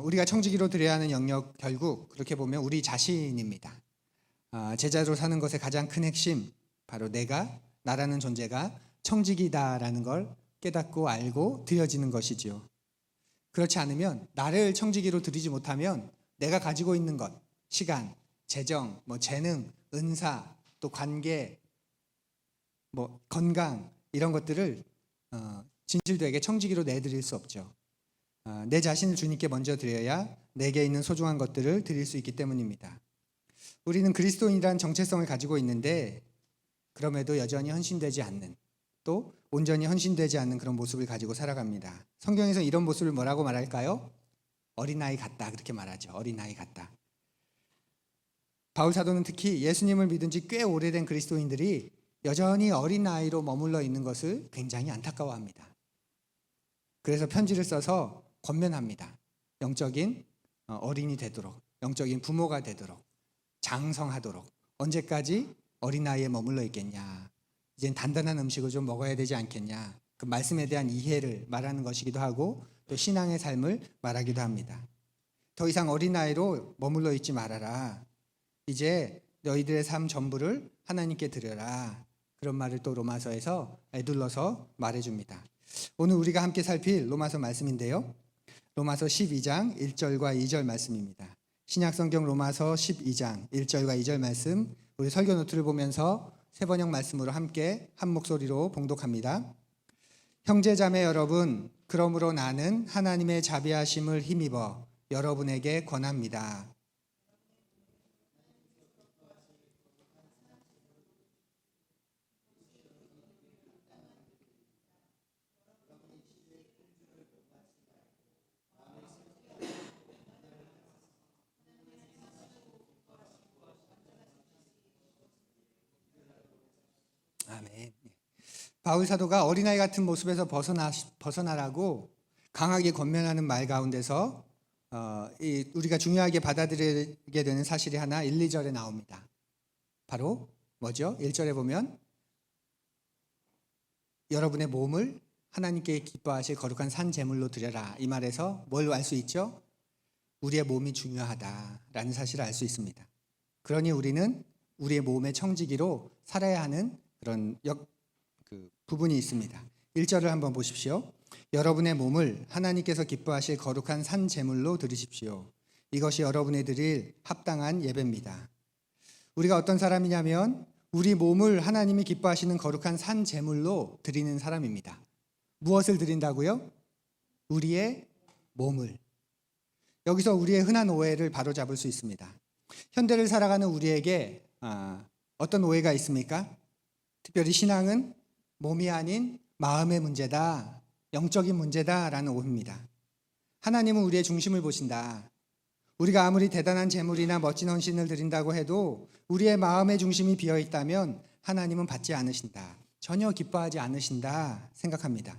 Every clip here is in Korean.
우리가 청지기로 드려야 하는 영역, 결국 그렇게 보면 우리 자신입니다. 제자로 사는 것의 가장 큰 핵심, 바로 나라는 존재가 청지기다라는 걸 깨닫고 알고 드려지는 것이지요. 그렇지 않으면, 나를 청지기로 드리지 못하면 내가 가지고 있는 것, 시간, 재정, 재능, 은사, 또 관계, 건강, 이런 것들을 진실되게 청지기로 내드릴 수 없죠. 내 자신을 주님께 먼저 드려야 내게 있는 소중한 것들을 드릴 수 있기 때문입니다. 우리는 그리스도인이라는 정체성을 가지고 있는데, 그럼에도 여전히 헌신되지 않는, 또 온전히 헌신되지 않는 그런 모습을 가지고 살아갑니다. 성경에서 이런 모습을 뭐라고 말할까요? 어린아이 같다, 그렇게 말하죠. 어린아이 같다. 바울 사도는 특히 예수님을 믿은 지 꽤 오래된 그리스도인들이 여전히 어린아이로 머물러 있는 것을 굉장히 안타까워합니다. 그래서 편지를 써서 권면합니다. 영적인 어린이 되도록, 영적인 부모가 되도록, 장성하도록. 언제까지 어린아이에 머물러 있겠냐, 이젠 단단한 음식을 좀 먹어야 되지 않겠냐, 그 말씀에 대한 이해를 말하는 것이기도 하고, 또 신앙의 삶을 말하기도 합니다. 더 이상 어린아이로 머물러 있지 말아라. 이제 너희들의 삶 전부를 하나님께 드려라. 그런 말을 또 로마서에서 에둘러서 말해줍니다. 오늘 우리가 함께 살필 로마서 말씀인데요, 로마서 12장 1절과 2절 말씀입니다. 신약성경 로마서 12장 1절과 2절 말씀, 우리 설교 노트를 보면서 세번역 말씀으로 함께 한 목소리로 봉독합니다. 형제자매 여러분, 그러므로 나는 하나님의 자비하심을 힘입어 여러분에게 권합니다. 아멘. 바울 사도가 어린아이 같은 모습에서 벗어나라고 강하게 권면하는 말 가운데서 우리가 중요하게 받아들이게 되는 사실이 하나 1, 2절에 나옵니다. 바로 뭐죠? 1절에 보면 여러분의 몸을 하나님께 기뻐하실 거룩한 산 제물로 드려라. 이 말에서 뭘 알 수 있죠? 우리의 몸이 중요하다라는 사실을 알 수 있습니다. 그러니 우리는 우리의 몸의 청지기로 살아야 하는 그런 부분이 있습니다. 1절을 한번 보십시오. 여러분의 몸을 하나님께서 기뻐하실 거룩한 산 제물로 드리십시오. 이것이 여러분이 드릴 합당한 예배입니다. 우리가 어떤 사람이냐면, 우리 몸을 하나님이 기뻐하시는 거룩한 산 제물로 드리는 사람입니다. 무엇을 드린다고요? 우리의 몸을. 여기서 우리의 흔한 오해를 바로잡을 수 있습니다. 현대를 살아가는 우리에게 어떤 오해가 있습니까? 특별히 신앙은 몸이 아닌 마음의 문제다, 영적인 문제다라는 오해입니다. 하나님은 우리의 중심을 보신다. 우리가 아무리 대단한 제물이나 멋진 헌신을 드린다고 해도 우리의 마음의 중심이 비어 있다면 하나님은 받지 않으신다, 전혀 기뻐하지 않으신다 생각합니다.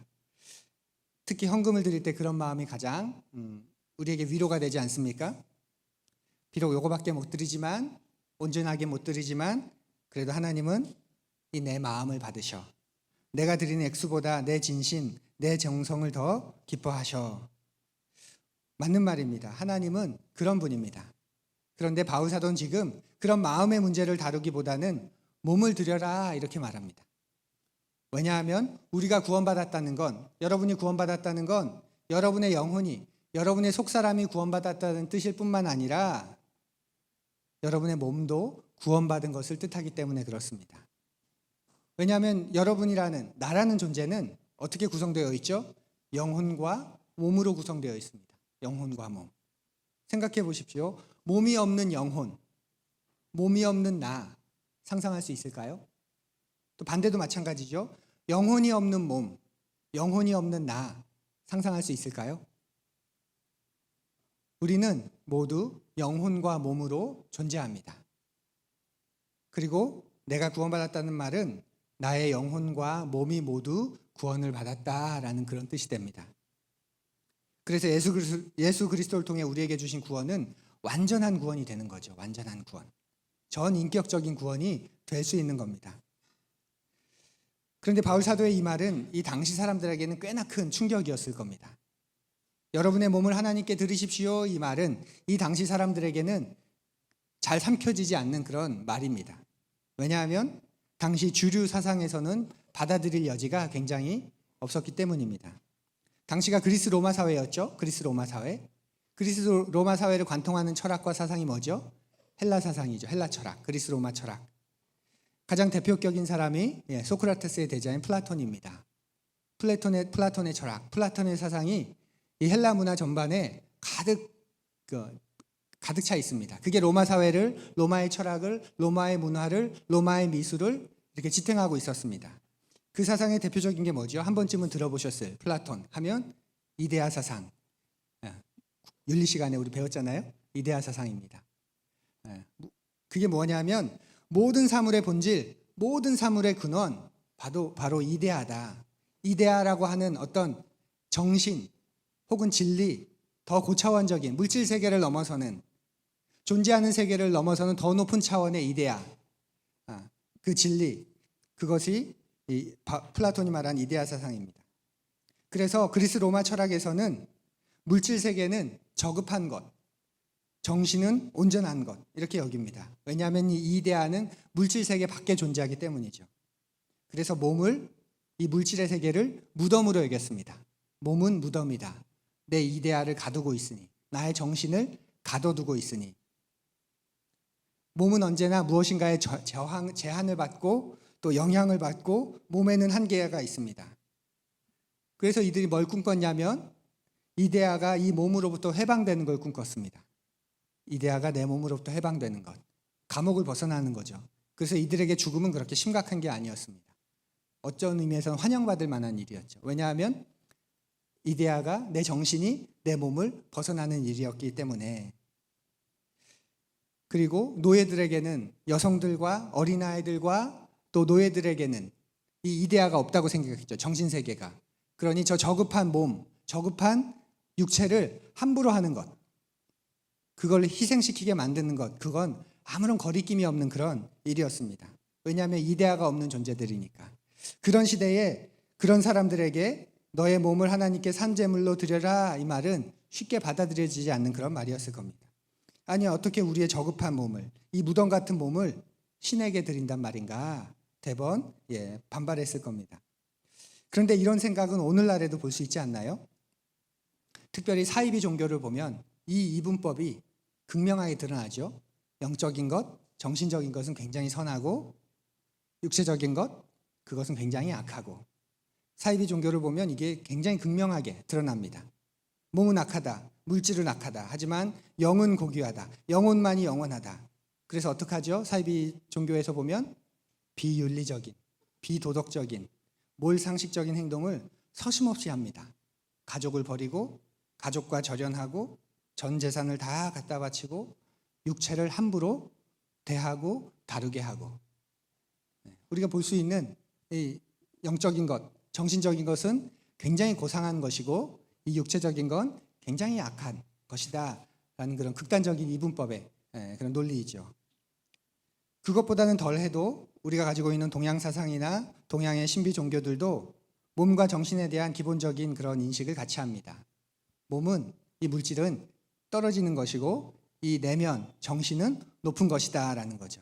특히 헌금을 드릴 때 그런 마음이 가장 우리에게 위로가 되지 않습니까? 비록 요거밖에 못 드리지만, 온전하게 못 드리지만, 그래도 하나님은 이 내 마음을 받으셔. 내가 드리는 액수보다 내 진심, 내 정성을 더 기뻐하셔. 맞는 말입니다. 하나님은 그런 분입니다. 그런데 바울 사도는 지금 그런 마음의 문제를 다루기보다는 몸을 드려라 이렇게 말합니다. 왜냐하면 우리가 구원받았다는 건, 여러분이 구원받았다는 건 여러분의 영혼이, 여러분의 속사람이 구원받았다는 뜻일 뿐만 아니라 여러분의 몸도 구원받은 것을 뜻하기 때문에 그렇습니다. 왜냐하면 여러분이라는, 나라는 존재는 어떻게 구성되어 있죠? 영혼과 몸으로 구성되어 있습니다. 영혼과 몸. 생각해 보십시오. 몸이 없는 영혼, 몸이 없는 나, 상상할 수 있을까요? 또 반대도 마찬가지죠. 영혼이 없는 몸, 영혼이 없는 나, 상상할 수 있을까요? 우리는 모두 영혼과 몸으로 존재합니다. 그리고 내가 구원받았다는 말은 나의 영혼과 몸이 모두 구원을 받았다라는 그런 뜻이 됩니다. 그래서 예수 그리스도를 통해 우리에게 주신 구원은 완전한 구원이 되는 거죠. 완전한 구원. 전인격적인 구원이 될 수 있는 겁니다. 그런데 바울 사도의 이 말은 이 당시 사람들에게는 꽤나 큰 충격이었을 겁니다. 여러분의 몸을 하나님께 드리십시오. 이 말은 이 당시 사람들에게는 잘 삼켜지지 않는 그런 말입니다. 왜냐하면 당시 주류 사상에서는 받아들일 여지가 굉장히 없었기 때문입니다. 당시가 그리스 로마 사회였죠. 그리스 로마 사회. 그리스 로마 사회를 관통하는 철학과 사상이 뭐죠? 헬라 사상이죠. 헬라 철학, 그리스 로마 철학. 가장 대표격인 사람이 소크라테스의 대자인 플라톤입니다. 플라톤의 철학, 플라톤의 사상이 이 헬라 문화 전반에 가득 차 있습니다. 그게 로마 사회를, 로마의 철학을, 로마의 문화를, 로마의 미술을 이렇게 지탱하고 있었습니다. 그 사상의 대표적인 게 뭐죠? 한 번쯤은 들어보셨을 플라톤 하면 이데아 사상. 윤리 시간에 우리 배웠잖아요. 이데아 사상입니다. 그게 뭐냐면 모든 사물의 본질, 모든 사물의 근원 바로 이데아다. 이데아라고 하는 어떤 정신 혹은 진리, 더 고차원적인 물질 세계를 넘어서는, 존재하는 세계를 넘어서는 더 높은 차원의 이데아, 그 진리, 그것이 이 플라톤이 말한 이데아 사상입니다. 그래서 그리스 로마 철학에서는 물질 세계는 저급한 것, 정신은 온전한 것, 이렇게 여깁니다. 왜냐하면 이 이데아는 물질 세계 밖에 존재하기 때문이죠. 그래서 몸을, 이 물질의 세계를 무덤으로 여겼습니다. 몸은 무덤이다. 내 이데아를 가두고 있으니, 나의 정신을 가둬두고 있으니, 몸은 언제나 무엇인가의 제한을 받고 또 영향을 받고 몸에는 한계가 있습니다. 그래서 이들이 뭘 꿈꿨냐면 이데아가 이 몸으로부터 해방되는 걸 꿈꿨습니다. 이데아가 내 몸으로부터 해방되는 것, 감옥을 벗어나는 거죠. 그래서 이들에게 죽음은 그렇게 심각한 게 아니었습니다. 어떤 의미에서는 환영받을 만한 일이었죠. 왜냐하면 이데아가, 내 정신이 내 몸을 벗어나는 일이었기 때문에. 그리고 노예들에게는, 여성들과 어린아이들과 또 노예들에게는 이 이데아가 없다고 생각했죠. 정신세계가. 그러니 저 저급한 몸, 저급한 육체를 함부로 하는 것, 그걸 희생시키게 만드는 것, 그건 아무런 거리낌이 없는 그런 일이었습니다. 왜냐하면 이데아가 없는 존재들이니까. 그런 시대에 그런 사람들에게 너의 몸을 하나님께 산제물로 드려라, 이 말은 쉽게 받아들여지지 않는 그런 말이었을 겁니다. 아니, 어떻게 우리의 저급한 몸을, 이 무덤 같은 몸을 신에게 드린단 말인가? 대번 반발했을 겁니다. 그런데 이런 생각은 오늘날에도 볼 수 있지 않나요? 특별히 사이비 종교를 보면 이 이분법이 극명하게 드러나죠. 영적인 것, 정신적인 것은 굉장히 선하고 육체적인 것, 그것은 굉장히 악하고. 사이비 종교를 보면 이게 굉장히 극명하게 드러납니다. 몸은 악하다, 물질은 악하다. 하지만 영은 고귀하다, 영혼만이 영원하다. 그래서 어떡하죠? 사이비 종교에서 보면 비윤리적인, 비도덕적인, 몰상식적인 행동을 서슴없이 합니다. 가족을 버리고 가족과 절연하고 전 재산을 다 갖다 바치고 육체를 함부로 대하고 다루게 하고. 우리가 볼 수 있는 이 영적인 것, 정신적인 것은 굉장히 고상한 것이고 이 육체적인 건 굉장히 악한 것이다 라는 그런 극단적인 이분법의 그런 논리이죠. 그것보다는 덜해도 우리가 가지고 있는 동양 사상이나 동양의 신비 종교들도 몸과 정신에 대한 기본적인 그런 인식을 같이 합니다. 몸은, 이 물질은 떨어지는 것이고 이 내면, 정신은 높은 것이다 라는 거죠.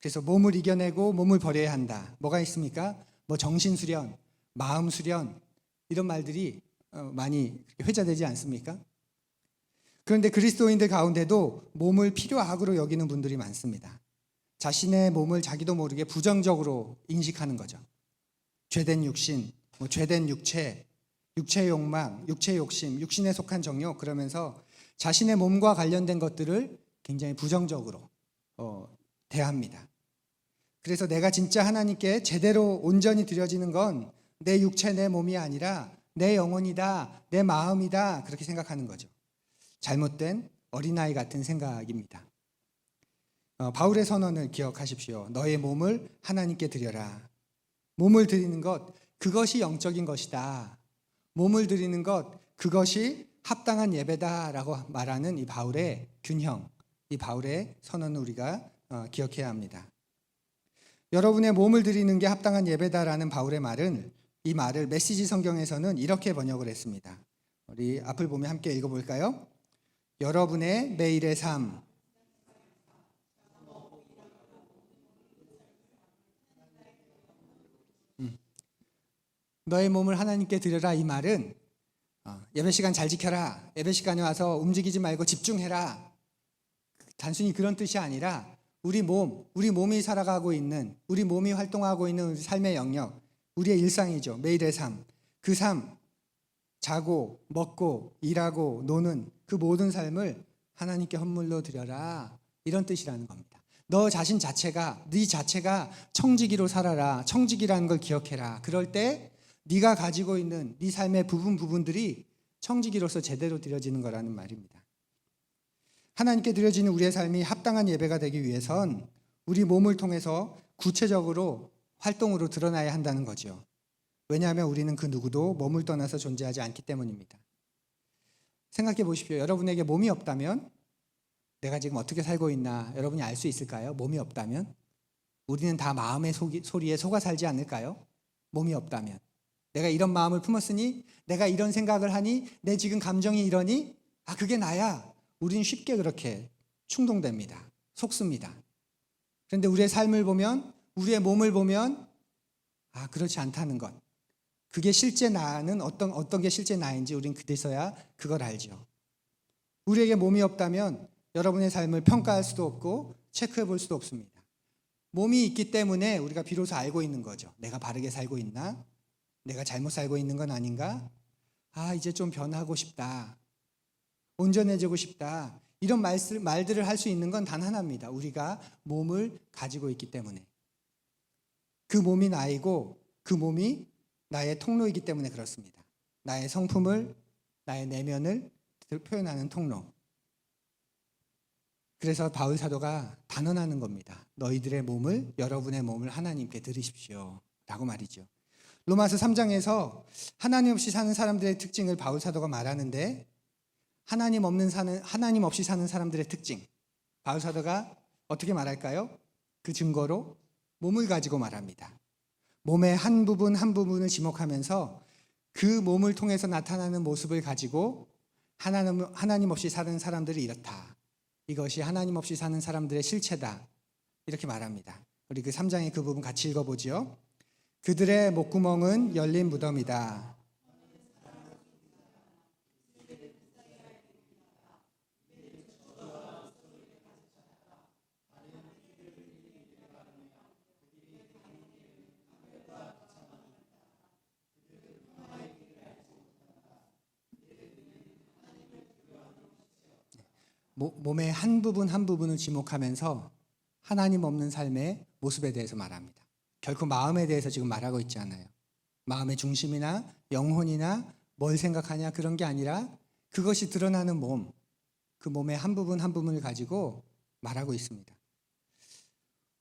그래서 몸을 이겨내고 몸을 버려야 한다. 뭐가 있습니까? 뭐 정신 수련, 마음 수련, 이런 말들이 많이 회자되지 않습니까? 그런데 그리스도인들 가운데도 몸을 필요악으로 여기는 분들이 많습니다. 자신의 몸을 자기도 모르게 부정적으로 인식하는 거죠. 죄된 육신, 죄된 육체, 육체 욕망, 육체 욕심, 육신에 속한 정욕, 그러면서 자신의 몸과 관련된 것들을 굉장히 부정적으로 대합니다. 그래서 내가 진짜 하나님께 제대로 온전히 드려지는 건 내 육체, 내 몸이 아니라 내 영혼이다, 내 마음이다, 그렇게 생각하는 거죠. 잘못된 어린아이 같은 생각입니다. 바울의 선언을 기억하십시오. 너의 몸을 하나님께 드려라. 몸을 드리는 것, 그것이 영적인 것이다. 몸을 드리는 것, 그것이 합당한 예배다라고 말하는 이 바울의 균형, 이 바울의 선언을 우리가 기억해야 합니다. 여러분의 몸을 드리는 게 합당한 예배다라는 바울의 말은, 이 말을 메시지 성경에서는 이렇게 번역을 했습니다. 우리 앞을 보면 함께 읽어볼까요? 여러분의 매일의 삶. 너의 몸을 하나님께 드려라 이 말은 예배 시간 잘 지켜라. 예배 시간에 와서 움직이지 말고 집중해라. 단순히 그런 뜻이 아니라 우리 몸이 살아가고 있는, 우리 몸이 활동하고 있는 우리 삶의 영역, 우리의 일상이죠. 매일의 삶. 그 삶, 자고, 먹고, 일하고, 노는 그 모든 삶을 하나님께 헌물로 드려라. 이런 뜻이라는 겁니다. 너 자신 자체가, 네 자체가 청지기로 살아라. 청지기라는 걸 기억해라. 그럴 때 네가 가지고 있는 네 삶의 부분들이 청지기로서 제대로 드려지는 거라는 말입니다. 하나님께 드려지는 우리의 삶이 합당한 예배가 되기 위해선 우리 몸을 통해서 구체적으로 활동으로 드러나야 한다는 거죠. 왜냐하면 우리는 그 누구도 몸을 떠나서 존재하지 않기 때문입니다. 생각해 보십시오. 여러분에게 몸이 없다면 내가 지금 어떻게 살고 있나 여러분이 알 수 있을까요? 몸이 없다면? 우리는 다 마음의 소리에 속아 살지 않을까요? 몸이 없다면. 내가 이런 마음을 품었으니, 내가 이런 생각을 하니, 내 지금 감정이 이러니, 그게 나야. 우리는 쉽게 그렇게 충동됩니다. 속습니다. 그런데 우리의 삶을 보면, 우리의 몸을 보면, 그렇지 않다는 것. 그게 실제 나는 어떤 게 실제 나인지 우리는 그때서야 그걸 알죠. 우리에게 몸이 없다면 여러분의 삶을 평가할 수도 없고 체크해 볼 수도 없습니다. 몸이 있기 때문에 우리가 비로소 알고 있는 거죠. 내가 바르게 살고 있나? 내가 잘못 살고 있는 건 아닌가? 이제 좀 변하고 싶다. 온전해지고 싶다. 이런 말들을 할 수 있는 건 단 하나입니다. 우리가 몸을 가지고 있기 때문에. 그 몸이 나이고 그 몸이 나의 통로이기 때문에 그렇습니다. 나의 성품을, 나의 내면을 표현하는 통로. 그래서 바울 사도가 단언하는 겁니다. 너희들의 몸을, 여러분의 몸을 하나님께 드리십시오. 라고 말이죠. 로마서 3장에서 하나님 없이 사는 사람들의 특징을 바울 사도가 말하는데 하나님 없이 사는 사람들의 특징, 바울 사도가 어떻게 말할까요? 그 증거로 몸을 가지고 말합니다. 몸의 한 부분을 지목하면서 그 몸을 통해서 나타나는 모습을 가지고 하나님 없이 사는 사람들이 이렇다. 이것이 하나님 없이 사는 사람들의 실체다. 이렇게 말합니다. 우리 그 3장의 그 부분 같이 읽어보죠. 그들의 목구멍은 열린 무덤이다. 몸의 한 부분을 지목하면서 하나님 없는 삶의 모습에 대해서 말합니다. 결코 마음에 대해서 지금 말하고 있지 않아요. 마음의 중심이나 영혼이나 뭘 생각하냐 그런 게 아니라 그것이 드러나는 몸, 그 몸의 한 부분을 가지고 말하고 있습니다.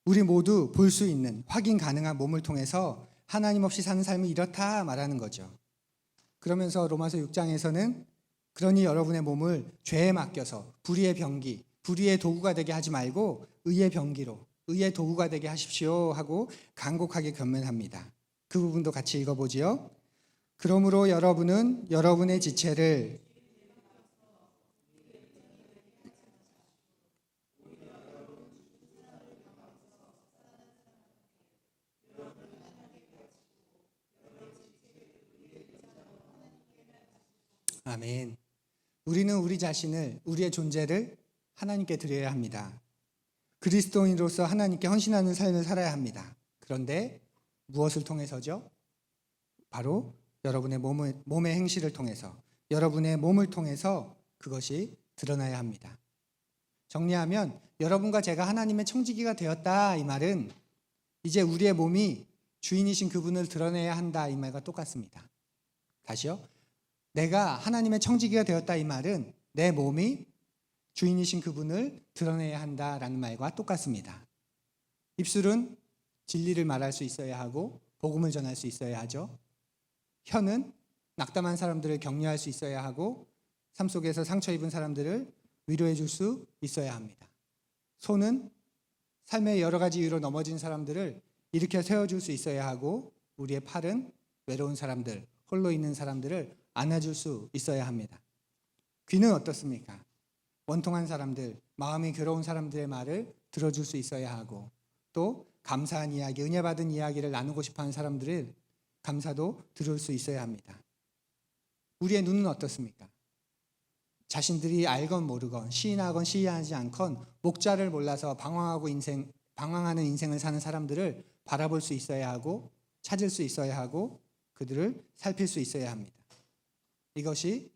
우리 모두 볼 수 있는 확인 가능한 몸을 통해서 하나님 없이 사는 삶이 이렇다 말하는 거죠. 그러면서 로마서 6장에서는 그러니 여러분의 몸을 죄에 맡겨서 불의의 병기, 불의의 도구가 되게 하지 말고 의의 병기로, 의의 도구가 되게 하십시오 하고 간곡하게 권면합니다. 그 부분도 같이 읽어보지요. 그러므로 여러분은 여러분의 지체를 아멘. 우리는 우리 자신을, 우리의 존재를 하나님께 드려야 합니다. 그리스도인으로서 하나님께 헌신하는 삶을 살아야 합니다. 그런데 무엇을 통해서죠? 바로 여러분의 몸의 행실을 통해서, 여러분의 몸을 통해서 그것이 드러나야 합니다. 정리하면 여러분과 제가 하나님의 청지기가 되었다 이 말은 이제 우리의 몸이 주인이신 그분을 드러내야 한다 이 말과 똑같습니다. 다시요. 내가 하나님의 청지기가 되었다 이 말은 내 몸이 주인이신 그분을 드러내야 한다라는 말과 똑같습니다. 입술은 진리를 말할 수 있어야 하고 복음을 전할 수 있어야 하죠. 혀는 낙담한 사람들을 격려할 수 있어야 하고 삶 속에서 상처 입은 사람들을 위로해 줄 수 있어야 합니다. 손은 삶의 여러 가지 이유로 넘어진 사람들을 일으켜 세워줄 수 있어야 하고 우리의 팔은 외로운 사람들, 홀로 있는 사람들을 안아줄 수 있어야 합니다. 귀는 어떻습니까? 원통한 사람들, 마음이 괴로운 사람들의 말을 들어줄 수 있어야 하고, 또 감사한 이야기, 은혜 받은 이야기를 나누고 싶어하는 사람들을 감사도 들을 수 있어야 합니다. 우리의 눈은 어떻습니까? 자신들이 알건 모르건 시인하건 시인하지 않건 목자를 몰라서 방황하는 인생을 사는 사람들을 바라볼 수 있어야 하고, 찾을 수 있어야 하고, 그들을 살필 수 있어야 합니다. 이것이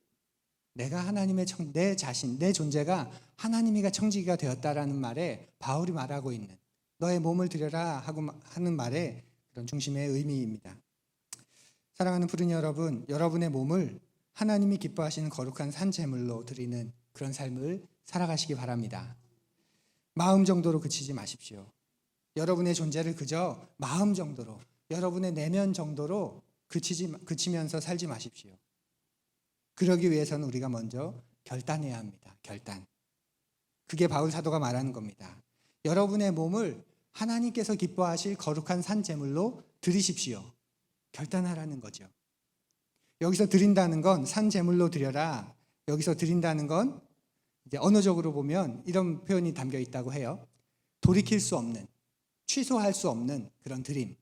내가 하나님의 내 자신, 내 존재가 하나님이가 청지기가 되었다라는 말에 바울이 말하고 있는 너의 몸을 드려라 하고 하는 말의 그런 중심의 의미입니다. 사랑하는 푸른 여러분, 여러분의 몸을 하나님이 기뻐하시는 거룩한 산 제물로 드리는 그런 삶을 살아가시기 바랍니다. 마음 정도로 그치지 마십시오. 여러분의 존재를 그저 마음 정도로, 여러분의 내면 정도로 그치면서 살지 마십시오. 그러기 위해서는 우리가 먼저 결단해야 합니다. 결단. 그게 바울 사도가 말하는 겁니다. 여러분의 몸을 하나님께서 기뻐하실 거룩한 산 제물로 드리십시오. 결단하라는 거죠. 여기서 드린다는 건 산 제물로 드려라. 여기서 드린다는 건 이제 언어적으로 보면 이런 표현이 담겨 있다고 해요. 돌이킬 수 없는, 취소할 수 없는 그런 드림.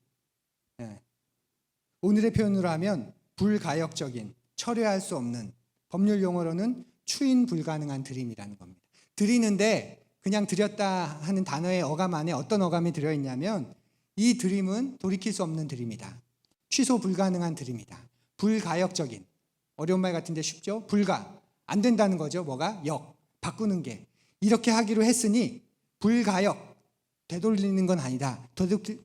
오늘의 표현으로 하면 불가역적인, 철회할 수 없는, 법률 용어로는 추인 불가능한 드림이라는 겁니다. 드리는데 그냥 드렸다 하는 단어의 어감 안에 어떤 어감이 들어있냐면 이 드림은 돌이킬 수 없는 드림이다. 취소 불가능한 드림이다. 불가역적인, 어려운 말 같은데 쉽죠? 불가, 안 된다는 거죠. 뭐가? 역, 바꾸는 게. 이렇게 하기로 했으니 불가역, 되돌리는 건 아니다.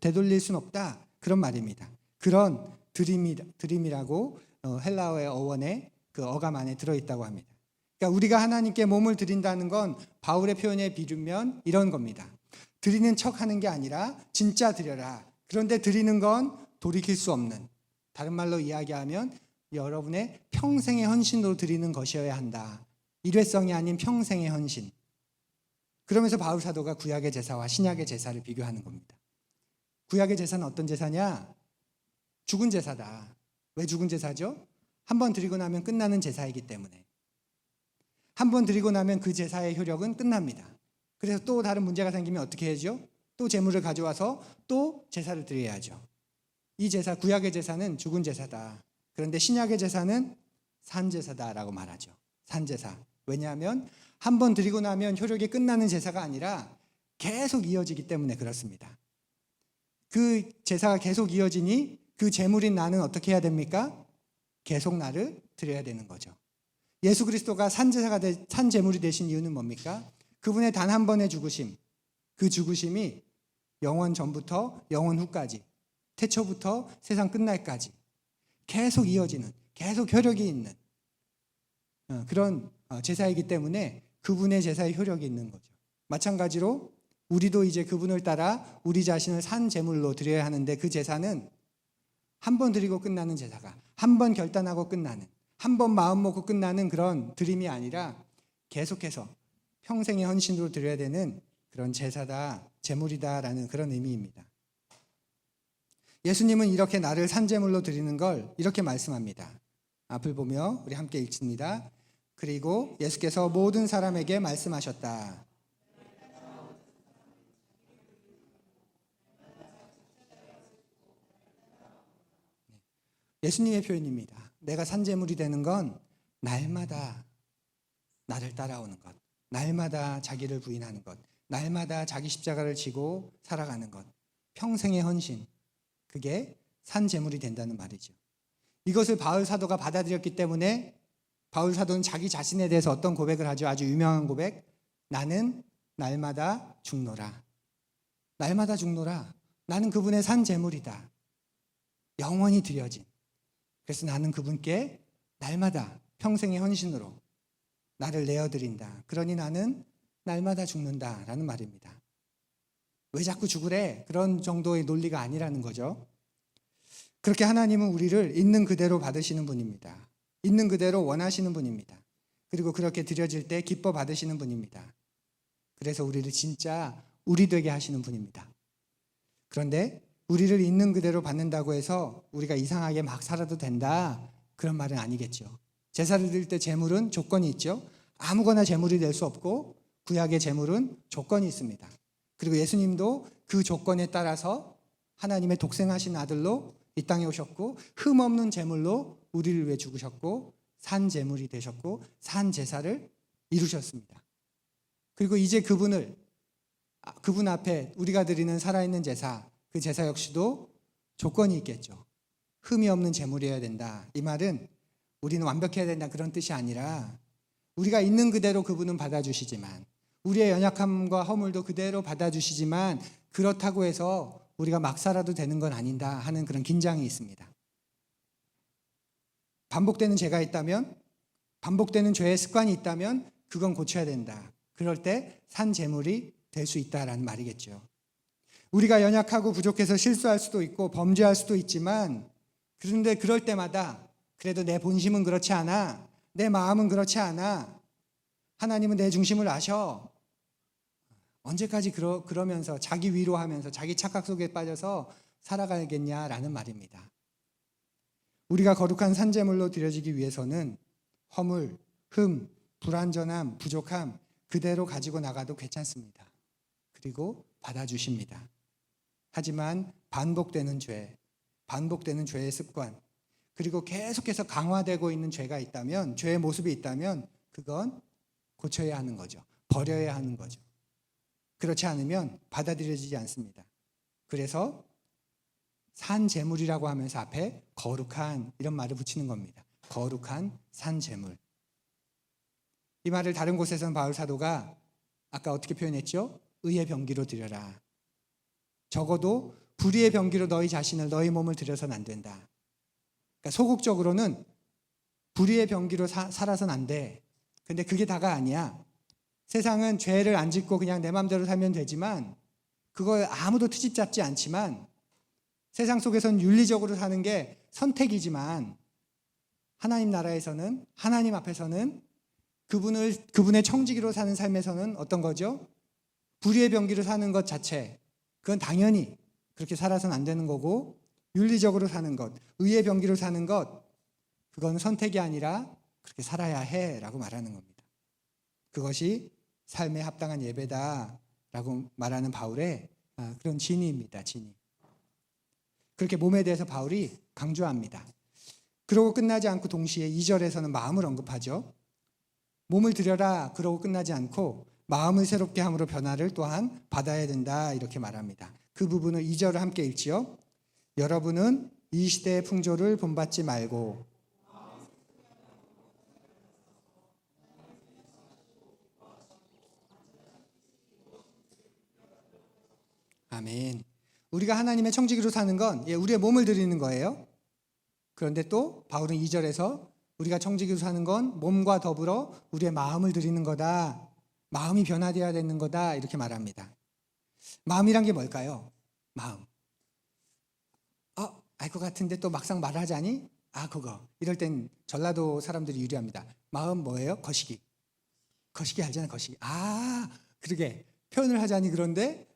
되돌릴 수는 없다. 그런 말입니다. 그런 드림이라고 헬라어의 어원에 그 어감 안에 들어있다고 합니다. 그러니까 우리가 하나님께 몸을 드린다는 건 바울의 표현에 비르면 이런 겁니다. 드리는 척 하는 게 아니라 진짜 드려라. 그런데 드리는 건 돌이킬 수 없는, 다른 말로 이야기하면 여러분의 평생의 헌신으로 드리는 것이어야 한다. 일회성이 아닌 평생의 헌신. 그러면서 바울 사도가 구약의 제사와 신약의 제사를 비교하는 겁니다. 구약의 제사는 어떤 제사냐? 죽은 제사다. 왜 죽은 제사죠? 한 번 드리고 나면 끝나는 제사이기 때문에. 한 번 드리고 나면 그 제사의 효력은 끝납니다. 그래서 또 다른 문제가 생기면 어떻게 해야죠? 또 제물을 가져와서 또 제사를 드려야죠. 이 제사, 구약의 제사는 죽은 제사다. 그런데 신약의 제사는 산제사다라고 말하죠. 산제사. 왜냐하면 한 번 드리고 나면 효력이 끝나는 제사가 아니라 계속 이어지기 때문에 그렇습니다. 그 제사가 계속 이어지니 그 제물인 나는 어떻게 해야 됩니까? 계속 나를 드려야 되는 거죠. 예수 그리스도가 산 제물이 되신 이유는 뭡니까? 그분의 단 한 번의 죽으심, 그 죽으심이 영원 전부터 영원 후까지, 태초부터 세상 끝날까지 계속 이어지는, 계속 효력이 있는 그런 제사이기 때문에 그분의 제사에 효력이 있는 거죠. 마찬가지로 우리도 이제 그분을 따라 우리 자신을 산 제물로 드려야 하는데 그 제사는 한 번 드리고 끝나는 제사가, 한 번 결단하고 끝나는, 한 번 마음 먹고 끝나는 그런 드림이 아니라 계속해서 평생의 헌신으로 드려야 되는 그런 제사다, 제물이다라는 그런 의미입니다. 예수님은 이렇게 나를 산제물로 드리는 걸 이렇게 말씀합니다. 앞을 보며 우리 함께 읽습니다. 그리고 예수께서 모든 사람에게 말씀하셨다. 예수님의 표현입니다. 내가 산제물이 되는 건 날마다 나를 따라오는 것, 날마다 자기를 부인하는 것, 날마다 자기 십자가를 지고 살아가는 것, 평생의 헌신, 그게 산제물이 된다는 말이죠. 이것을 바울 사도가 받아들였기 때문에 바울 사도는 자기 자신에 대해서 어떤 고백을 하죠? 아주 유명한 고백. 나는 날마다 죽노라. 날마다 죽노라. 나는 그분의 산제물이다. 영원히 드려진. 그래서 나는 그분께 날마다 평생의 헌신으로 나를 내어드린다. 그러니 나는 날마다 죽는다라는 말입니다. 왜 자꾸 죽으래? 그런 정도의 논리가 아니라는 거죠. 그렇게 하나님은 우리를 있는 그대로 받으시는 분입니다. 있는 그대로 원하시는 분입니다. 그리고 그렇게 드려질 때 기뻐 받으시는 분입니다. 그래서 우리를 진짜 우리 되게 하시는 분입니다. 그런데 우리를 있는 그대로 받는다고 해서 우리가 이상하게 막 살아도 된다, 그런 말은 아니겠죠. 제사를 드릴 때 제물은 조건이 있죠. 아무거나 제물이 될 수 없고 구약의 제물은 조건이 있습니다. 그리고 예수님도 그 조건에 따라서 하나님의 독생하신 아들로 이 땅에 오셨고 흠 없는 제물로 우리를 위해 죽으셨고 산 제물이 되셨고 산 제사를 이루셨습니다. 그리고 이제 그분 앞에 우리가 드리는 살아있는 제사, 그 제사 역시도 조건이 있겠죠. 흠이 없는 제물이어야 된다. 이 말은 우리는 완벽해야 된다 그런 뜻이 아니라 우리가 있는 그대로 그분은 받아주시지만 우리의 연약함과 허물도 그대로 받아주시지만 그렇다고 해서 우리가 막 살아도 되는 건 아니다 하는 그런 긴장이 있습니다. 반복되는 죄가 있다면, 반복되는 죄의 습관이 있다면 그건 고쳐야 된다. 그럴 때 산 제물이 될 수 있다라는 말이겠죠. 우리가 연약하고 부족해서 실수할 수도 있고 범죄할 수도 있지만 그런데 그럴 때마다 그래도 내 본심은 그렇지 않아. 내 마음은 그렇지 않아. 하나님은 내 중심을 아셔. 언제까지 그러면서 자기 위로하면서 자기 착각 속에 빠져서 살아가겠냐라는 말입니다. 우리가 거룩한 산제물로 드려지기 위해서는 허물, 흠, 불완전함, 부족함 그대로 가지고 나가도 괜찮습니다. 그리고 받아주십니다. 하지만 반복되는 죄, 반복되는 죄의 습관, 그리고 계속해서 강화되고 있는 죄가 있다면, 죄의 모습이 있다면 그건 고쳐야 하는 거죠. 버려야 하는 거죠. 그렇지 않으면 받아들여지지 않습니다. 그래서 산 제물이라고 하면서 앞에 거룩한 이런 말을 붙이는 겁니다. 거룩한 산 제물. 이 말을 다른 곳에서는 바울 사도가 아까 어떻게 표현했죠? 의의 병기로 드려라. 적어도 불의의 병기로 너희 자신을 너희 몸을 드려서는 안 된다. 그러니까 소극적으로는 불의의 병기로 살아서는 안 돼. 근데 그게 다가 아니야. 세상은 죄를 안 짓고 그냥 내 마음대로 살면 되지만 그걸 아무도 트집 잡지 않지만 세상 속에서는 윤리적으로 사는 게 선택이지만 하나님 나라에서는 하나님 앞에서는 그분의 청지기로 사는 삶에서는 어떤 거죠? 불의의 병기로 사는 것 자체 그건 당연히 그렇게 살아서는 안 되는 거고 윤리적으로 사는 것, 의의 병기로 사는 것 그건 선택이 아니라 그렇게 살아야 해라고 말하는 겁니다. 그것이 삶에 합당한 예배다라고 말하는 바울의 그런 진의입니다. 진의. 그렇게 몸에 대해서 바울이 강조합니다. 그러고 끝나지 않고 동시에 2절에서는 마음을 언급하죠. 몸을 드려라 그러고 끝나지 않고 마음을 새롭게 함으로 변화를 또한 받아야 된다 이렇게 말합니다. 그 부분을 2절을 함께 읽지요. 여러분은 이 시대의 풍조를 본받지 말고 아멘. 우리가 하나님의 청지기로 사는 건 우리의 몸을 드리는 거예요. 그런데 또 바울은 2절에서 우리가 청지기로 사는 건 몸과 더불어 우리의 마음을 드리는 거다. 마음이 변화되어야 되는 거다 이렇게 말합니다. 마음이란 게 뭘까요? 마음. 알 것 같은데 또 막상 말하자니 그거. 이럴 땐 전라도 사람들이 유리합니다. 마음 뭐예요? 거시기. 거시기 알잖아요. 거시기. 그러게 표현을 하자니 그런데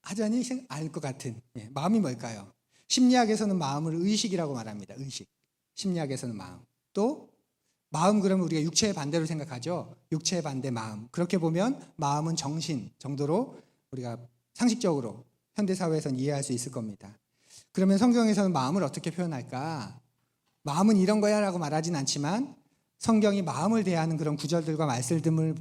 하자니 알 것 같은 마음이 뭘까요? 심리학에서는 마음을 의식이라고 말합니다. 의식. 심리학에서는 마음. 또 마음 그러면 우리가 육체의 반대로 생각하죠. 육체의 반대 마음. 그렇게 보면 마음은 정신 정도로 우리가 상식적으로 현대사회에서는 이해할 수 있을 겁니다. 그러면 성경에서는 마음을 어떻게 표현할까? 마음은 이런 거야 라고 말하진 않지만 성경이 마음을 대하는 그런 구절들과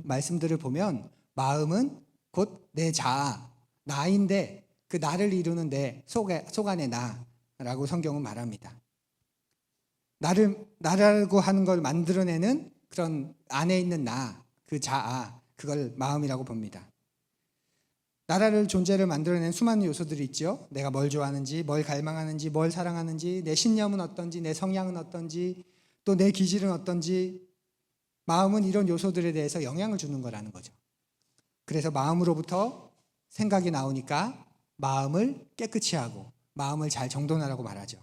말씀들을 보면 마음은 곧 내 자아, 나인데 그 나를 이루는 내 속 안의 나라고 성경은 말합니다. 나라고 하는 걸 만들어내는 그런 안에 있는 나, 그 자아, 그걸 마음이라고 봅니다. 나라를 존재를 만들어내는 수많은 요소들이 있죠. 내가 뭘 좋아하는지, 뭘 갈망하는지, 뭘 사랑하는지, 내 신념은 어떤지, 내 성향은 어떤지, 또 내 기질은 어떤지. 마음은 이런 요소들에 대해서 영향을 주는 거라는 거죠. 그래서 마음으로부터 생각이 나오니까 마음을 깨끗이 하고 마음을 잘 정돈하라고 말하죠.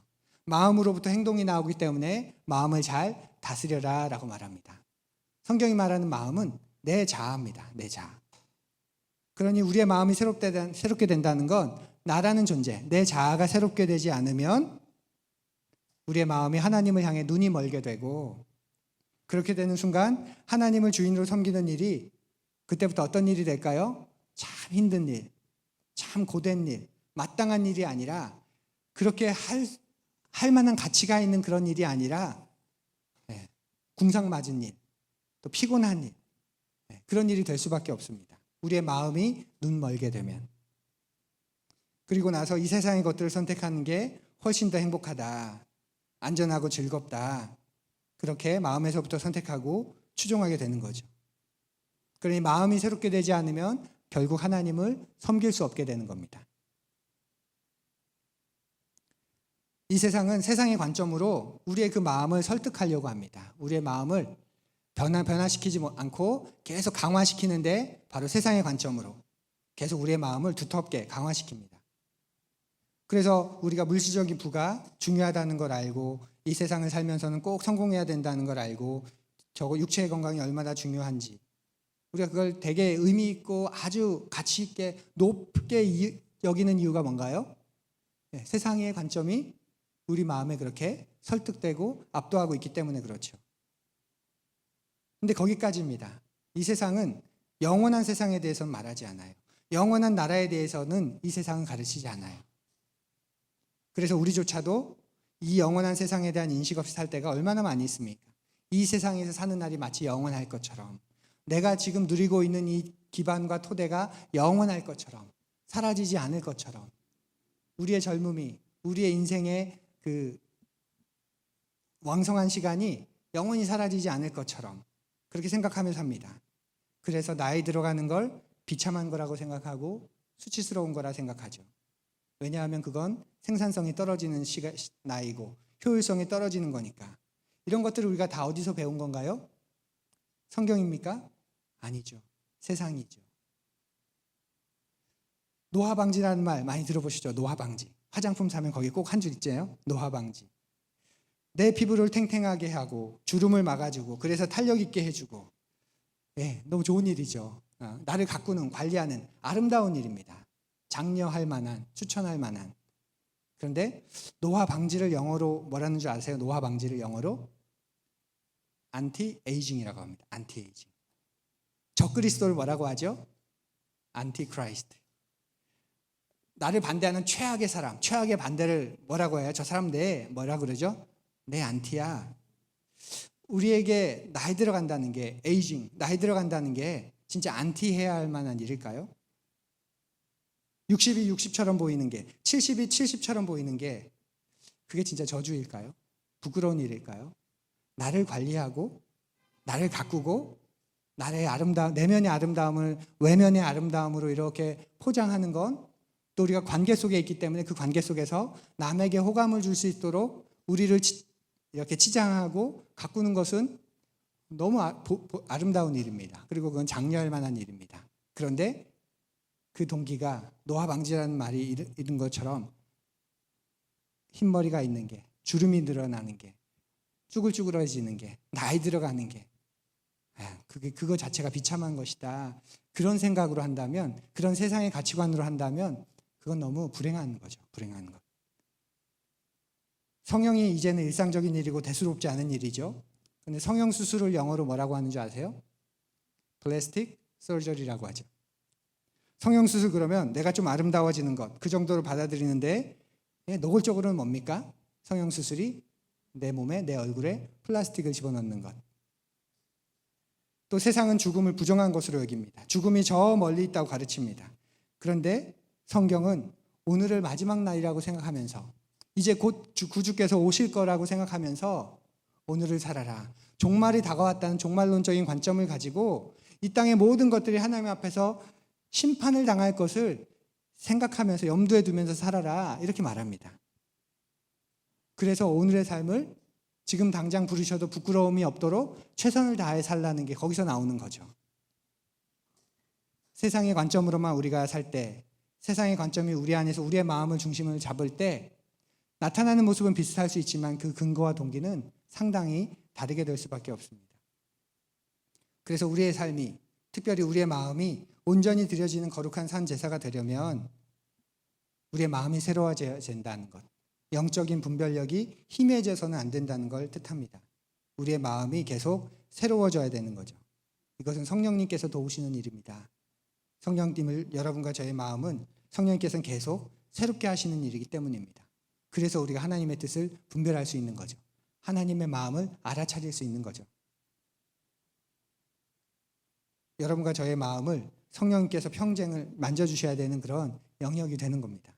마음으로부터 행동이 나오기 때문에 마음을 잘 다스려라 라고 말합니다. 성경이 말하는 마음은 내 자아입니다. 내 자아. 그러니 우리의 마음이 새롭게 된다는 건 나라는 존재, 내 자아가 새롭게 되지 않으면 우리의 마음이 하나님을 향해 눈이 멀게 되고, 그렇게 되는 순간 하나님을 주인으로 섬기는 일이 그때부터 어떤 일이 될까요? 참 힘든 일, 참 고된 일, 마땅한 일이 아니라, 그렇게 할 만한 가치가 있는 그런 일이 아니라 궁상맞은 일, 또 피곤한 일, 그런 일이 될 수밖에 없습니다. 우리의 마음이 눈 멀게 되면. 그리고 나서 이 세상의 것들을 선택하는 게 훨씬 더 행복하다, 안전하고 즐겁다, 그렇게 마음에서부터 선택하고 추종하게 되는 거죠. 그러니 마음이 새롭게 되지 않으면 결국 하나님을 섬길 수 없게 되는 겁니다. 이 세상은 세상의 관점으로 우리의 그 마음을 설득하려고 합니다. 우리의 마음을 변화시키지 않고 계속 강화시키는데, 바로 세상의 관점으로 계속 우리의 마음을 두텁게 강화시킵니다. 그래서 우리가 물질적인 부가 중요하다는 걸 알고, 이 세상을 살면서는 꼭 성공해야 된다는 걸 알고, 저거 육체의 건강이 얼마나 중요한지, 우리가 그걸 되게 의미 있고 아주 가치 있게 높게 여기는 이유가 뭔가요? 세상의 관점이 우리 마음에 그렇게 설득되고 압도하고 있기 때문에 그렇죠. 근데 거기까지입니다. 이 세상은 영원한 세상에 대해서는 말하지 않아요. 영원한 나라에 대해서는 이 세상은 가르치지 않아요. 그래서 우리조차도 이 영원한 세상에 대한 인식 없이 살 때가 얼마나 많이 있습니까? 이 세상에서 사는 날이 마치 영원할 것처럼, 내가 지금 누리고 있는 이 기반과 토대가 영원할 것처럼, 사라지지 않을 것처럼, 우리의 젊음이, 우리의 인생의 그 왕성한 시간이 영원히 사라지지 않을 것처럼 그렇게 생각하며 삽니다. 그래서 나이 들어가는 걸 비참한 거라고 생각하고 수치스러운 거라 생각하죠. 왜냐하면 그건 생산성이 떨어지는 나이고 효율성이 떨어지는 거니까. 이런 것들을 우리가 다 어디서 배운 건가요? 성경입니까? 아니죠. 세상이죠. 노화방지라는 말 많이 들어보시죠? 노화방지. 화장품 사면 거기 꼭 한 줄 있잖아요. 노화방지. 내 피부를 탱탱하게 하고 주름을 막아주고, 그래서 탄력 있게 해주고, 너무 좋은 일이죠. 나를 가꾸는, 관리하는 아름다운 일입니다. 장려할 만한, 추천할 만한. 그런데 노화방지를 영어로 뭐라는 줄 아세요? 노화방지를 영어로 안티에이징이라고 합니다. 안티에이징. 적그리스도를 뭐라고 하죠? 안티크라이스트. 나를 반대하는 최악의 사람, 최악의 반대를 뭐라고 해요? 저 사람 뭐라고 그러죠? 내 안티야. 우리에게 나이 들어간다는 게, 에이징, 나이 들어간다는 게 진짜 안티해야 할 만한 일일까요? 60이 60처럼 보이는 게, 70이 70처럼 보이는 게, 그게 진짜 저주일까요? 부끄러운 일일까요? 나를 관리하고, 나를 가꾸고, 나의 내면의 아름다움을 외면의 아름다움으로 이렇게 포장하는 건, 또 우리가 관계 속에 있기 때문에 그 관계 속에서 남에게 호감을 줄 수 있도록 우리를 이렇게 치장하고 가꾸는 것은 너무 아름다운 일입니다. 그리고 그건 장려할 만한 일입니다. 그런데 그 동기가 노화방지라는 말이 있는 것처럼 흰머리가 있는 게, 주름이 늘어나는 게, 쭈글쭈글해지는 게, 나이 들어가는 게, 그거 자체가 비참한 것이다, 그런 생각으로 한다면, 그런 세상의 가치관으로 한다면 그건 너무 불행한 거죠. 불행한 것. 성형이 이제는 일상적인 일이고 대수롭지 않은 일이죠. 그런데 성형 수술을 영어로 뭐라고 하는 줄 아세요? 플라스틱 서저리라고 하죠. 성형 수술, 그러면 내가 좀 아름다워지는 것, 그 정도로 받아들이는데, 노골적으로는 뭡니까? 성형 수술이 내 몸에, 내 얼굴에 플라스틱을 집어넣는 것. 또 세상은 죽음을 부정한 것으로 여깁니다. 죽음이 저 멀리 있다고 가르칩니다. 그런데 성경은 오늘을 마지막 날이라고 생각하면서, 이제 곧 구주께서 오실 거라고 생각하면서 오늘을 살아라, 종말이 다가왔다는 종말론적인 관점을 가지고 이 땅의 모든 것들이 하나님 앞에서 심판을 당할 것을 생각하면서 염두에 두면서 살아라, 이렇게 말합니다. 그래서 오늘의 삶을 지금 당장 부르셔도 부끄러움이 없도록 최선을 다해 살라는 게 거기서 나오는 거죠. 세상의 관점으로만 우리가 살 때, 세상의 관점이 우리 안에서 우리의 마음을 중심을 잡을 때 나타나는 모습은 비슷할 수 있지만 그 근거와 동기는 상당히 다르게 될 수밖에 없습니다. 그래서 우리의 삶이, 특별히 우리의 마음이 온전히 드려지는 거룩한 산 제사가 되려면 우리의 마음이 새로워져야 된다는 것, 영적인 분별력이 희미해져서는 안 된다는 걸 뜻합니다. 우리의 마음이 계속 새로워져야 되는 거죠. 이것은 성령님께서 도우시는 일입니다. 성령님을, 여러분과 저의 마음은 성령님께서는 계속 새롭게 하시는 일이기 때문입니다. 그래서 우리가 하나님의 뜻을 분별할 수 있는 거죠. 하나님의 마음을 알아차릴 수 있는 거죠. 여러분과 저의 마음을 성령님께서 평생을 만져주셔야 되는 그런 영역이 되는 겁니다.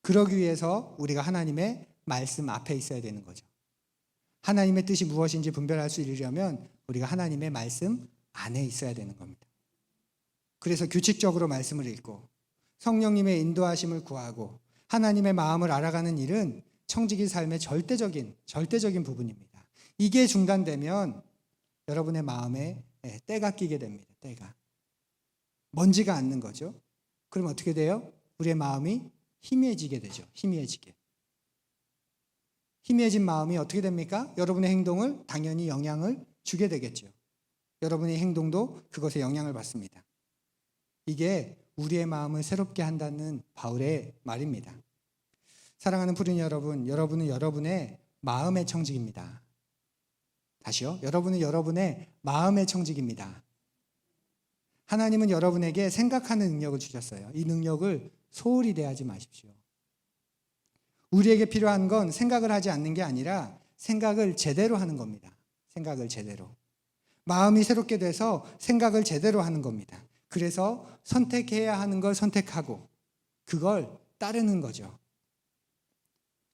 그러기 위해서 우리가 하나님의 말씀 앞에 있어야 되는 거죠. 하나님의 뜻이 무엇인지 분별할 수 있으려면 우리가 하나님의 말씀 안에 있어야 되는 겁니다. 그래서 규칙적으로 말씀을 읽고 성령님의 인도하심을 구하고 하나님의 마음을 알아가는 일은 청지기 삶의 절대적인 부분입니다. 이게 중단되면 여러분의 마음에 때가 끼게 됩니다. 때가. 먼지가 앉는 거죠. 그럼 어떻게 돼요? 우리의 마음이 희미해지게 되죠. 희미해진 마음이 어떻게 됩니까? 여러분의 행동을 당연히 영향을 주게 되겠죠. 여러분의 행동도 그것에 영향을 받습니다. 이게 우리의 마음을 새롭게 한다는 바울의 말입니다. 사랑하는 푸른 여러분, 여러분은 여러분의 마음의 청직입니다. 다시요. 여러분은 여러분의 마음의 청직입니다. 하나님은 여러분에게 생각하는 능력을 주셨어요. 이 능력을 소홀히 대하지 마십시오. 우리에게 필요한 건 생각을 하지 않는 게 아니라 생각을 제대로 하는 겁니다. 생각을 제대로. 마음이 새롭게 돼서 생각을 제대로 하는 겁니다. 그래서 선택해야 하는 걸 선택하고 그걸 따르는 거죠.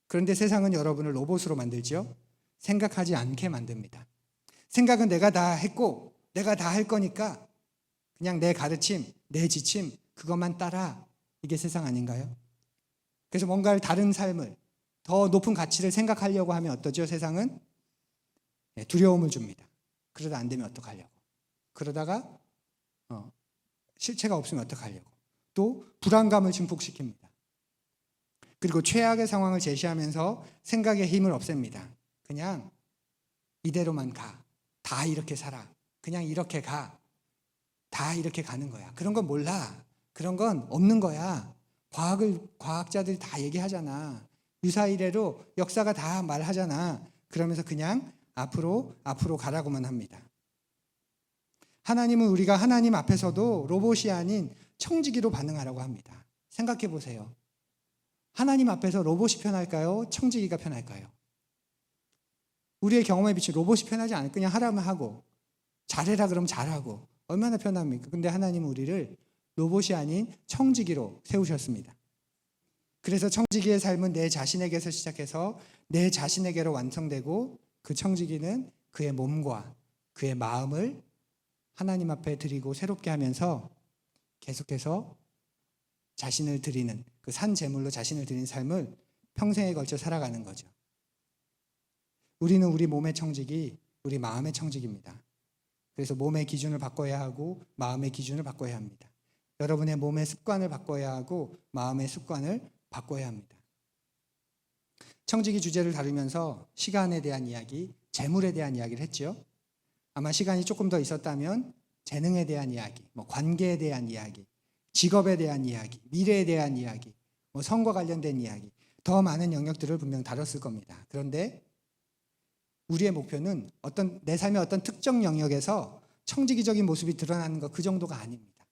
그런데 세상은 여러분을 로봇으로 만들죠. 생각하지 않게 만듭니다. 생각은 내가 다 했고 내가 다 할 거니까 그냥 내 가르침, 내 지침 그것만 따라. 이게 세상 아닌가요? 그래서 뭔가를 다른 삶을 더 높은 가치를 생각하려고 하면 어떠죠? 세상은 두려움을 줍니다. 그러다 안 되면 어떡하려고. 그러다가 실체가 없으면 어떡하려고. 또 불안감을 증폭시킵니다. 그리고 최악의 상황을 제시하면서 생각의 힘을 없앱니다. 그냥 이대로만 가. 다 이렇게 살아. 그냥 이렇게 가. 다 이렇게 가는 거야. 그런 건 몰라. 그런 건 없는 거야. 과학자들이 다 얘기하잖아. 유사이래로 역사가 다 말하잖아. 그러면서 그냥 앞으로 가라고만 합니다. 하나님은 우리가 하나님 앞에서도 로봇이 아닌 청지기로 반응하라고 합니다. 생각해 보세요. 하나님 앞에서 로봇이 편할까요? 청지기가 편할까요? 우리의 경험에 비추 로봇이 편하지 않아요. 그냥 하라면 하고 잘해라 그러면 잘하고 얼마나 편합니까? 근데 하나님은 우리를 로봇이 아닌 청지기로 세우셨습니다. 그래서 청지기의 삶은 내 자신에게서 시작해서 내 자신에게로 완성되고 그 청지기는 그의 몸과 그의 마음을 하나님 앞에 드리고 새롭게 하면서 계속해서 자신을 드리는 그 산 제물로 자신을 드리는 삶을 평생에 걸쳐 살아가는 거죠. 우리는 우리 몸의 청지기, 우리 마음의 청지기입니다. 그래서 몸의 기준을 바꿔야 하고 마음의 기준을 바꿔야 합니다. 여러분의 몸의 습관을 바꿔야 하고 마음의 습관을 바꿔야 합니다. 청지기 주제를 다루면서 시간에 대한 이야기, 재물에 대한 이야기를 했죠. 아마 시간이 조금 더 있었다면 재능에 대한 이야기, 관계에 대한 이야기, 직업에 대한 이야기, 미래에 대한 이야기, 성과 관련된 이야기, 더 많은 영역들을 분명 다뤘을 겁니다. 그런데 우리의 목표는 내 삶의 어떤 특정 영역에서 청지기적인 모습이 드러나는 것 그 정도가 아닙니다.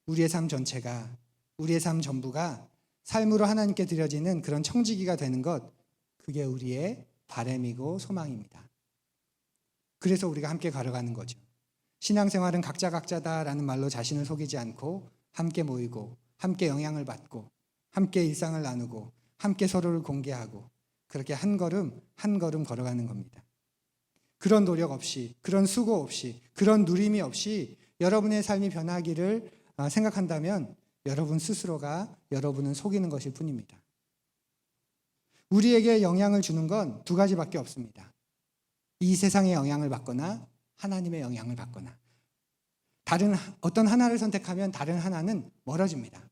우리의 삶 전체가, 우리의 삶 전부가 삶으로 하나님께 드려지는 그런 청지기가 되는 것, 그게 우리의 바람이고 소망입니다. 그래서 우리가 함께 걸어가는 거죠. 신앙생활은 각자다라는 말로 자신을 속이지 않고 함께 모이고 함께 영향을 받고 함께 일상을 나누고 함께 서로를 공개하고 그렇게 한 걸음 한 걸음 걸어가는 겁니다. 그런 노력 없이, 그런 수고 없이, 그런 누림이 없이 여러분의 삶이 변하기를 생각한다면 여러분 스스로가 여러분을 속이는 것일 뿐입니다. 우리에게 영향을 주는 건 두 가지밖에 없습니다. 이 세상의 영향을 받거나 하나님의 영향을 받거나. 다른 어떤 하나를 선택하면 다른 하나는 멀어집니다.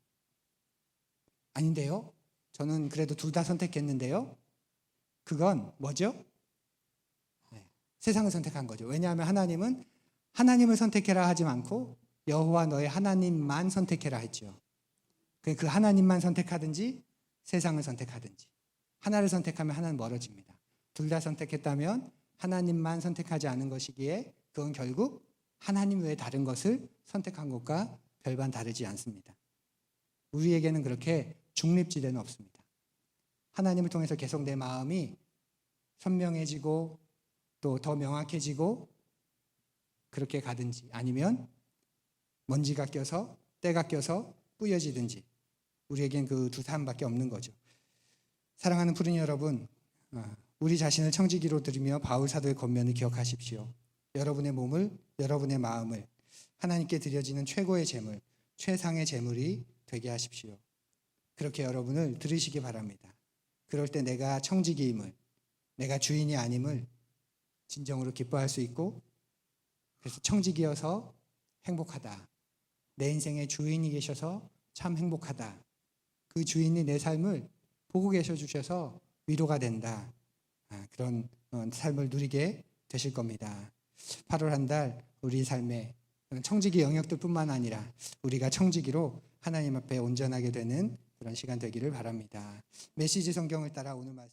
아닌데요? 저는 그래도 둘 다 선택했는데요. 그건 뭐죠? 세상을 선택한 거죠. 왜냐하면 하나님은 하나님을 선택해라 하지 않고 여호와 너의 하나님만 선택해라 했죠. 그 하나님만 선택하든지 세상을 선택하든지. 하나를 선택하면 하나는 멀어집니다. 둘 다 선택했다면 하나님만 선택하지 않은 것이기에 그건 결국 하나님 외에 다른 것을 선택한 것과 별반 다르지 않습니다. 우리에게는 그렇게 중립지대는 없습니다. 하나님을 통해서 계속 내 마음이 선명해지고 또 더 명확해지고 그렇게 가든지 아니면 먼지가 껴서 때가 껴서 뿌여지든지 우리에겐 그 두 삶밖에 없는 거죠. 사랑하는 푸른 여러분, 우리 자신을 청지기로 드리며 바울 사도의 권면을 기억하십시오. 여러분의 몸을, 여러분의 마음을 하나님께 드려지는 최고의 제물, 최상의 제물이 되게 하십시오. 그렇게 여러분을 들으시기 바랍니다. 그럴 때 내가 청지기임을, 내가 주인이 아님을 진정으로 기뻐할 수 있고, 그래서 청지기여서 행복하다. 내 인생의 주인이 계셔서 참 행복하다. 그 주인이 내 삶을 보고 계셔 주셔서 위로가 된다. 그런 삶을 누리게 되실 겁니다. 8월 한 달 우리 삶에 청지기 영역들뿐만 아니라 우리가 청지기로 하나님 앞에 온전하게 되는 그런 시간 되기를 바랍니다. 메시지 성경을 따라 오늘 말씀